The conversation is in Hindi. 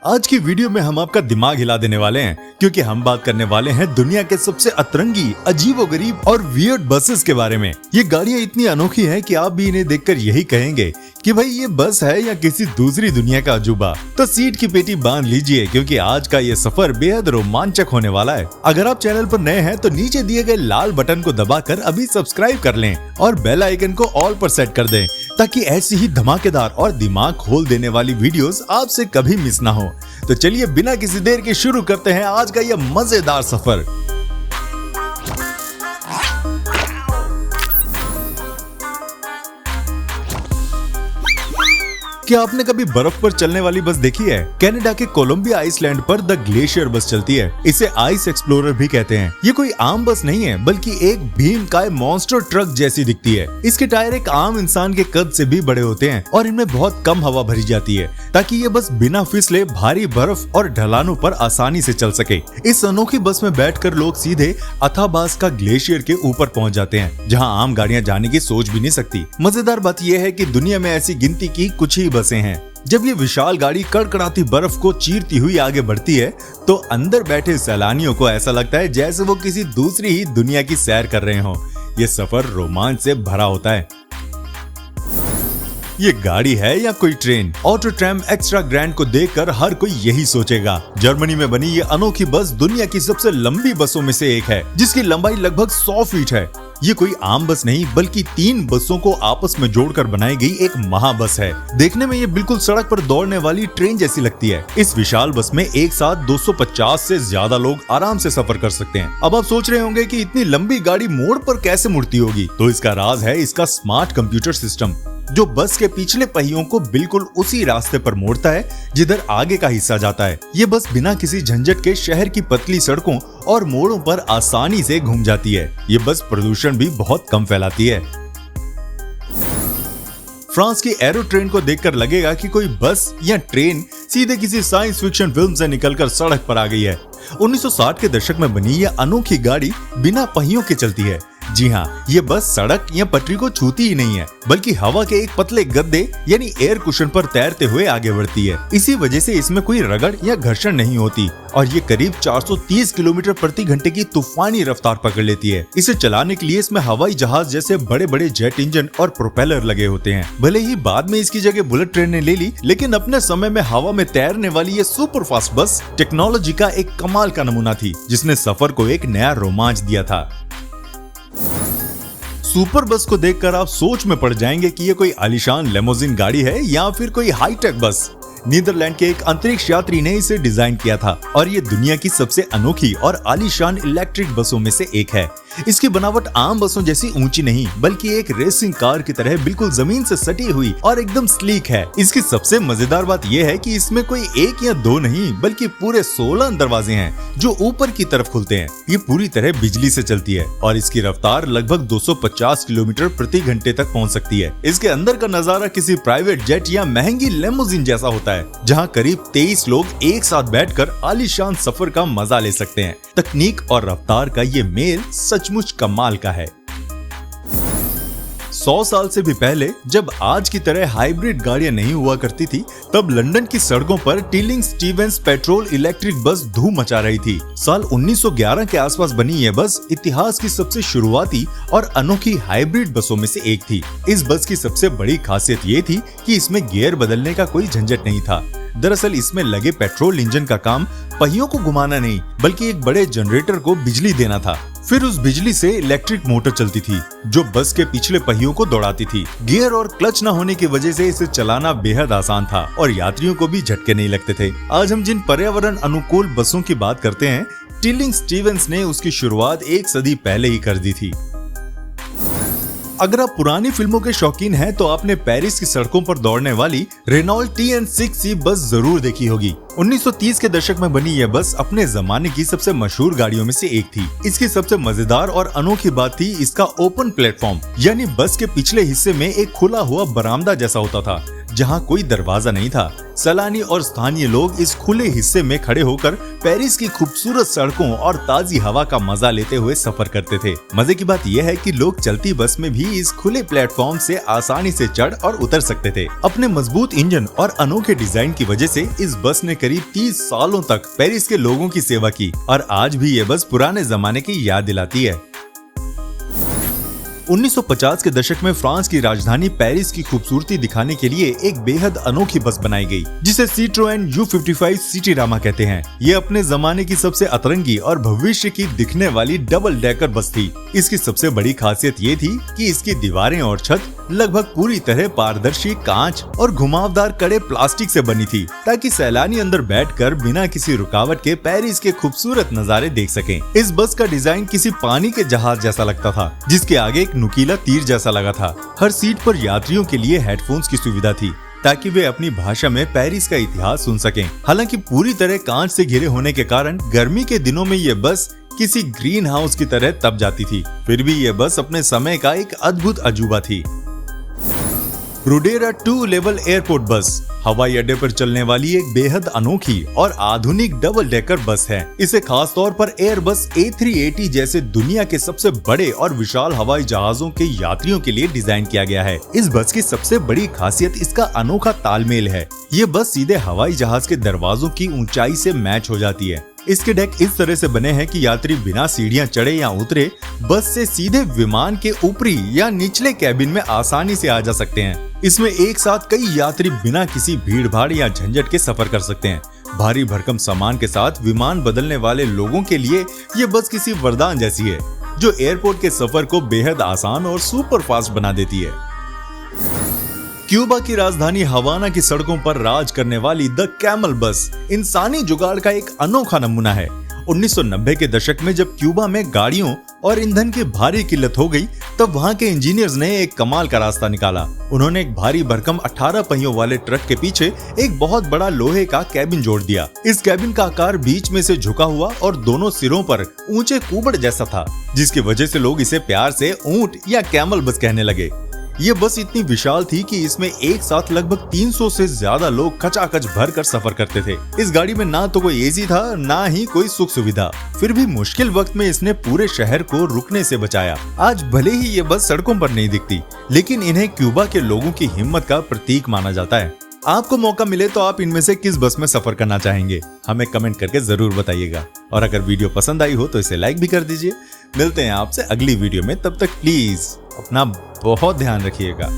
आज की वीडियो में हम आपका दिमाग हिला देने वाले हैं, क्योंकि हम बात करने वाले हैं दुनिया के सबसे अतरंगी, अजीबोगरीब और वियर्ड बसेस के बारे में। ये गाड़ियाँ इतनी अनोखी हैं कि आप भी इन्हें देखकर यही कहेंगे कि भाई ये बस है या किसी दूसरी दुनिया का अजूबा। तो सीट की पेटी बांध लीजिए, क्योंकि आज का ये सफर बेहद रोमांचक होने वाला है। अगर आप चैनल पर नए हैं तो नीचे दिए गए लाल बटन को दबाकर अभी सब्सक्राइब कर लें और बेल आइकन को ऑल पर सेट कर दें, ताकि ऐसी ही धमाकेदार और दिमाग खोल देने वाली वीडियोस आपसे कभी मिस ना हो। तो चलिए बिना किसी देर के शुरू करते हैं आज का यह मजेदार सफर। क्या आपने कभी बर्फ पर चलने वाली बस देखी है? कनाडा के कोलंबिया आइसलैंड पर द ग्लेशियर बस चलती है। इसे आइस एक्सप्लोरर भी कहते हैं। ये कोई आम बस नहीं है, बल्कि एक भीमकाय मॉन्स्टर ट्रक जैसी दिखती है। इसके टायर एक आम इंसान के कद से भी बड़े होते हैं और इनमें बहुत कम हवा भरी जाती है, ताकि ये बस बिना फिसले भारी बर्फ और ढलानों पर आसानी से चल सके। इस अनोखी बस में बैठकर लोग सीधे अथाबास का ग्लेशियर के ऊपर पहुंच जाते हैं, जहां आम गाड़ियां जाने की सोच भी नहीं सकती। मजेदार बात यह है कि दुनिया में ऐसी गिनती की कुछ ही बसें हैं। जब ये विशाल गाड़ी कड़कड़ाती बर्फ को चीरती हुई आगे बढ़ती है, तो अंदर बैठे सैलानियों को ऐसा लगता है जैसे वो किसी दूसरी ही दुनिया की सैर कर रहे हों। ये सफर रोमांच से भरा होता है। ये गाड़ी है या कोई train? Auto tram extra grand को देखकर हर कोई यही सोचेगा। जर्मनी में बनी ये अनोखी बस दुनिया की सबसे लंबी बसों में से एक है, जिसकी लंबाई लगभग 100 फीट है। ये कोई आम बस नहीं, बल्कि 3 बसों को आपस में जोड़कर बनाई गई एक महाबस है। देखने में ये बिल्कुल सड़क पर दौड़ने वाली ट्रेन जैसी लगती है। इस विशाल बस में एक साथ 250 से ज्यादा लोग आराम से सफर कर सकते हैं। अब आप सोच रहे होंगे कि इतनी लंबी गाड़ी मोड़ पर कैसे मुड़ती होगी? तो इसका राज है इसका स्मार्ट कंप्यूटर सिस्टम, जो बस के पिछले पहियों को बिल्कुल उसी रास्ते पर मोड़ता है जिधर आगे का हिस्सा जाता है। ये बस बिना किसी झंझट के शहर की पतली सड़कों और मोड़ों पर आसानी से घूम जाती है। ये बस प्रदूषण भी बहुत कम फैलाती है। फ्रांस की एरो ट्रेन को देखकर लगेगा कि कोई बस या ट्रेन सीधे किसी साइंस फिक्शन फिल्म से निकलकर सड़क पर आ गई है। 1960 के दशक में बनी यह अनोखी गाड़ी बिना पहियों के चलती है। जी हाँ, ये बस सड़क या पटरी को छूती ही नहीं है, बल्कि हवा के एक पतले गद्दे यानी एयर कुशन पर तैरते हुए आगे बढ़ती है। इसी वजह से इसमें कोई रगड़ या घर्षण नहीं होती और ये करीब 430 किलोमीटर प्रति घंटे की तूफानी रफ्तार पकड़ लेती है। इसे चलाने के लिए इसमें हवाई जहाज जैसे बड़े बड़े जेट इंजन और प्रोपेलर लगे होते हैं। भले ही बाद में इसकी जगह बुलेट ट्रेन ने ले ली, लेकिन अपने समय में हवा में तैरने वाली ये सुपर फास्ट बस टेक्नोलॉजी का एक कमाल का नमूना थी, जिसने सफर को एक नया रोमांच दिया था। सुपर बस को देखकर आप सोच में पड़ जाएंगे कि ये कोई आलीशान लेमोजिन गाड़ी है या फिर कोई हाईटेक बस। नीदरलैंड के एक अंतरिक्ष यात्री ने इसे डिजाइन किया था और ये दुनिया की सबसे अनोखी और आलीशान इलेक्ट्रिक बसों में से एक है। इसकी बनावट आम बसों जैसी ऊंची नहीं, बल्कि एक रेसिंग कार की तरह बिल्कुल जमीन से सटी हुई और एकदम स्लीक है। इसकी सबसे मजेदार बात यह है कि इसमें कोई 1 या 2 नहीं, बल्कि पूरे 16 दरवाजे हैं जो ऊपर की तरफ खुलते हैं। ये पूरी तरह बिजली से चलती है और इसकी रफ्तार लगभग 250 किलोमीटर प्रति घंटे तक पहुंच सकती है। इसके अंदर का नजारा किसी प्राइवेट जेट या महंगी लेमोजिन जैसा होता है, जहाँ करीब 23 लोग एक साथ बैठकर आलीशान सफर का मजा ले सकते हैं। तकनीक और रफ्तार का ये मेल सचमुच कमाल का है। 100 साल से भी पहले, जब आज की तरह हाइब्रिड गाड़ियां नहीं हुआ करती थी, तब लंदन की सड़कों पर tilling Stevens petrol electric bus धूम मचा रही थी। साल 1911 के आसपास बनी यह बस इतिहास की सबसे शुरुआती और अनोखी हाइब्रिड बसों में से एक थी। इस बस की सबसे बड़ी खासियत ये थी कि इसमें गियर बदलने का कोई झंझट नहीं था। दरअसल इसमें लगे पेट्रोल इंजन का काम पहियों को घुमाना नहीं, बल्कि एक बड़े जनरेटर को बिजली देना था। फिर उस बिजली से इलेक्ट्रिक मोटर चलती थी, जो बस के पिछले पहियों को दौड़ाती थी। गियर और क्लच न होने की वजह से इसे चलाना बेहद आसान था और यात्रियों को भी झटके नहीं लगते थे। आज हम जिन पर्यावरण अनुकूल बसों की बात करते हैं, टिलिंग स्टीवेंस ने उसकी शुरुआत 1 सदी पहले ही कर दी थी। अगर आप पुरानी फिल्मों के शौकीन हैं, तो आपने पेरिस की सड़कों पर दौड़ने वाली रेनॉल्ट TN6C बस जरूर देखी होगी। 1930 के दशक में बनी यह बस अपने जमाने की सबसे मशहूर गाड़ियों में से एक थी। इसकी सबसे मजेदार और अनोखी बात थी इसका ओपन प्लेटफॉर्म, यानी बस के पिछले हिस्से में एक खुला हुआ बरामदा जैसा होता था, जहां कोई दरवाजा नहीं था। सैलानी और स्थानीय लोग इस खुले हिस्से में खड़े होकर पेरिस की खूबसूरत सड़कों और ताजी हवा का मजा लेते हुए सफर करते थे। मजे की बात यह है कि लोग चलती बस में भी इस खुले प्लेटफॉर्म से आसानी से चढ़ और उतर सकते थे। अपने मजबूत इंजन और अनोखे डिजाइन की वजह से इस बस ने करीब 30 सालों तक पेरिस के लोगों की सेवा की और आज भी ये बस पुराने जमाने की याद दिलाती है। 1950 के दशक में फ्रांस की राजधानी पेरिस की खूबसूरती दिखाने के लिए एक बेहद अनोखी बस बनाई गई, जिसे सिट्रोएन U55 सिटीरामा कहते हैं। ये अपने जमाने की सबसे अतरंगी और भविष्य की दिखने वाली डबल डेकर बस थी। इसकी सबसे बड़ी खासियत ये थी कि इसकी दीवारें और छत लगभग पूरी तरह पारदर्शी कांच और घुमावदार कड़े प्लास्टिक से बनी थी, ताकि सैलानी अंदर बैठकर बिना किसी रुकावट के पेरिस के खूबसूरत नजारे देख सकें। इस बस का डिजाइन किसी पानी के जहाज जैसा लगता था, जिसके आगे एक नुकीला तीर जैसा लगा था। हर सीट पर यात्रियों के लिए हेडफोन्स की सुविधा थी, ताकि वे अपनी भाषा में पेरिस का इतिहास सुन सकें। हालांकि पूरी तरह कांच से घिरे होने के कारण गर्मी के दिनों में ये बस किसी ग्रीन हाउस की तरह तप जाती थी। फिर भी ये बस अपने समय का एक अद्भुत अजूबा थी। रुडेरा 2 लेवल एयरपोर्ट बस हवाई अड्डे पर चलने वाली एक बेहद अनोखी और आधुनिक डबल डेकर बस है। इसे खास तौर पर एयरबस A380 जैसे दुनिया के सबसे बड़े और विशाल हवाई जहाजों के यात्रियों के लिए डिजाइन किया गया है। इस बस की सबसे बड़ी खासियत इसका अनोखा तालमेल है। ये बस सीधे हवाई जहाज के दरवाजों की ऊंचाई से मैच हो जाती है। इसके डेक इस तरह से बने हैं कि यात्री बिना सीढ़ियां चढ़े या उतरे बस से सीधे विमान के ऊपरी या निचले कैबिन में आसानी से आ जा सकते हैं। इसमें एक साथ कई यात्री बिना किसी भीड़ भाड़ या झंझट के सफर कर सकते हैं। भारी भरकम सामान के साथ विमान बदलने वाले लोगों के लिए ये बस किसी वरदान जैसी है, जो एयरपोर्ट के सफर को बेहद आसान और सुपर फास्ट बना देती है। क्यूबा की राजधानी हवाना की सड़कों पर राज करने वाली द कैमल बस इंसानी जुगाड़ का एक अनोखा नमूना है। 1990 के दशक में जब क्यूबा में गाड़ियों और ईंधन की भारी किल्लत हो गई, तब वहां के इंजीनियर्स ने एक कमाल का रास्ता निकाला। उन्होंने एक भारी भरकम 18 पहियों वाले ट्रक के पीछे एक बहुत बड़ा लोहे का कैबिन जोड़ दिया। इस कैबिन का आकार बीच में से झुका हुआ और दोनों सिरों पर ऊंचे कुबड़ जैसा था, जिसकी वजह से लोग इसे प्यार से ऊंट या कैमल बस कहने लगे। ये बस इतनी विशाल थी कि इसमें एक साथ लगभग 300 से ज्यादा लोग खचाखच भर कर सफर करते थे। इस गाड़ी में ना तो कोई एसी था, ना ही कोई सुख सुविधा। फिर भी मुश्किल वक्त में इसने पूरे शहर को रुकने से बचाया। आज भले ही ये बस सड़कों पर नहीं दिखती, लेकिन इन्हें क्यूबा के लोगों की हिम्मत का प्रतीक माना जाता है। आपको मौका मिले तो आप इनमें से किस बस में सफर करना चाहेंगे, हमें कमेंट करके जरूर बताइएगा। और अगर वीडियो पसंद आई हो तो इसे लाइक भी कर दीजिए। मिलते हैं आपसे अगली वीडियो में, तब तक प्लीज अपना बहुत ध्यान रखिएगा।